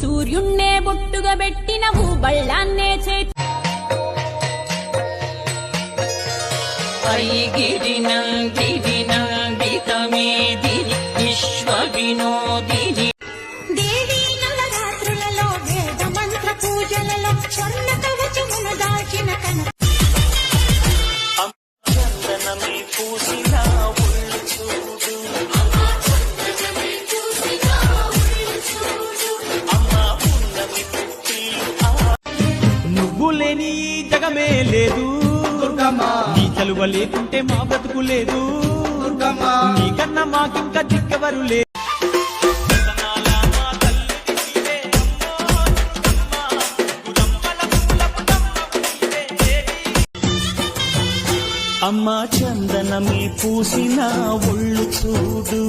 సూర్యున్నే బొట్టుగా పెట్టినవు బళ్ళాన్నే చేతి గిరి నందితమేదిరి విశ్వ వినోదిరి దేవీ నవరాత్రులలో వేద మంత్ర పూజలలో స్వర్ణ కవచమును దాచిన కన చందనమే పూసిన ఒళ్ళు చూడు అమ్మా పున్నమి పుట్టి నువ్వు లేని జగమే లేదు నీ చలువ లేకుంటే మా బ్రతుకు లేదు నీకన్నా మాకింకా దిక్కెవరు లేదు అమ్మా చందనమే పూసిన ఒళ్ళు చూడు